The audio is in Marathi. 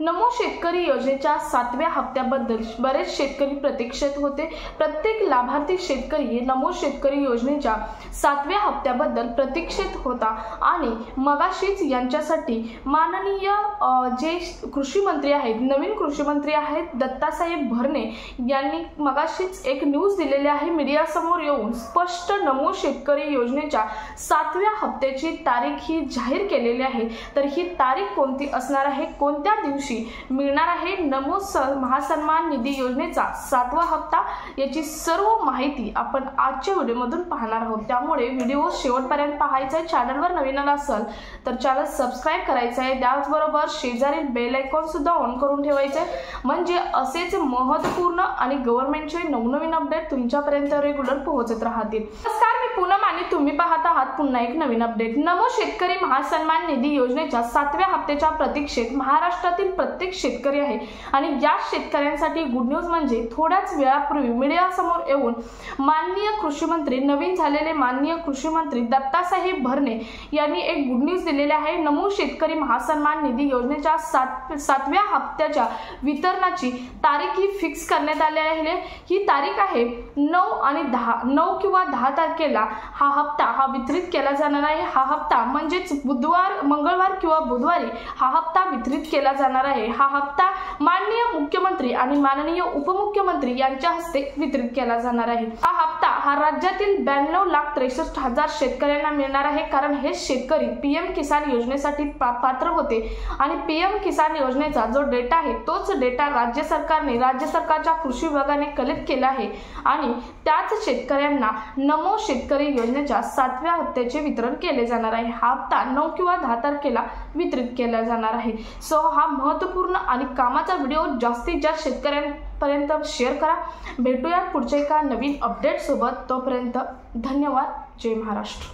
नमो शेतकरी योजनेच्या 7व्या हप्त्याबद्दल बरेच शेतकरी प्रतीक्षेत होते। प्रत्येक लाभार्थी शेतकरी नमो शेतकरी योजनेच्या 7व्या हप्त्याबद्दल प्रतीक्षेत होता आणि मगाशीच यांच्यासाठी माननीय जे कृषी मंत्री आहेत, नवीन कृषी मंत्री आहेत दत्तासाहेब भरणे यांनी मगाशीच एक न्यूज दिलेली आहे। मीडिया समोर येऊन स्पष्ट नमो शेतकरी योजनेच्या 7व्या हप्त्याची तारीख ही जाहीर केलेली आहे। तर ही तारीख कोणती असणार आहे, कोणत्या दिवशी मिळणार आहे नमो महासन्मान निधी योजनेचा 7वा हप्ता, याची सर्व माहिती आपण आजच्या व्हिडिओमधून पाहणार आहोत। त्यामुळे व्हिडिओ शेवटपर्यंत पाहायचा आहे। चॅनलवर नवीन आला असाल तर चॅनल सबस्क्राइब करायचं आहे, त्याचबरोबर शेजारील बेल आयकॉन सुद्धा ऑन करून ठेवायचं आहे, म्हणजे असेच महत्त्वपूर्ण आणि गव्हर्नमेंटचे नवनवीन अपडेट तुमच्यापर्यंत रेग्युलर पोहोचत राहतील। नमस्कार, मी पूनम आणि तुम्ही पाहत आहात पुन्हा एक नवीन अपडेट। नमो शेतकरी महासन्मान निधी योजनेच्या 7व्या हप्त्याच्या प्रतीक्षेत महाराष्ट्रातील प्रत्येक शेतकरी आहे आणि या शेतकऱ्यांसाठी गुड न्यूज म्हणजे थोड्याच वेळापूर्वी मीडिया समोर येऊन माननीय कृषी मंत्री, नवीन झालेले माननीय कृषी मंत्री दत्तासाहेब भरणे यांनी एक गुड न्यूज दिलेली आहे। नमो शेतकरी महासन्मान निधी योजनेच्या 7व्या हप्त्याच्या वितरणाची तारीख ही फिक्स करण्यात आली आहे। ही तारीख आहे 9 किंवा 10 तारखेला हा हप्ता वितरित केला जाणार आहे। हा हप्ता म्हणजेच मंगळवार किंवा बुधवारी हा हप्ता वितरित केला जाणार आहे। हा हप्ता माननीय मुख्यमंत्री आणि माननीय उपमुख्यमंत्री यांच्या हस्ते वितरित केला जाणार आहे। हा हप्ता राज्यातील 92,63,000 शेतकऱ्यांना मिळणार आहे, कारण हे शेतकरी पीएम किसान योजनेसाठी पात्र होते आणि पीएम किसान योजनेचा जो डेटा आहे तोच डेटा राज्य सरकारच्या कृषी विभागाने कलेक्ट केला आहे आणि त्याच शेतकऱ्यांना नमो शेतकरी योजनेच्या 7व्या हप्त्याचे वितरण केले जाणार आहे। हा हप्ता 9 किंवा 10 तारखेला वितरित केला जाणार आहे। सो हा महत्त्वपूर्ण आणि कामाचा व्हिडिओ जास्तीत जास्त शेतकऱ्यांपर्यंत शेअर करा। भेटूया पुढच्या एका नवीन अपडेट सोबत, तोपर्यंत धन्यवाद। जय महाराष्ट्र।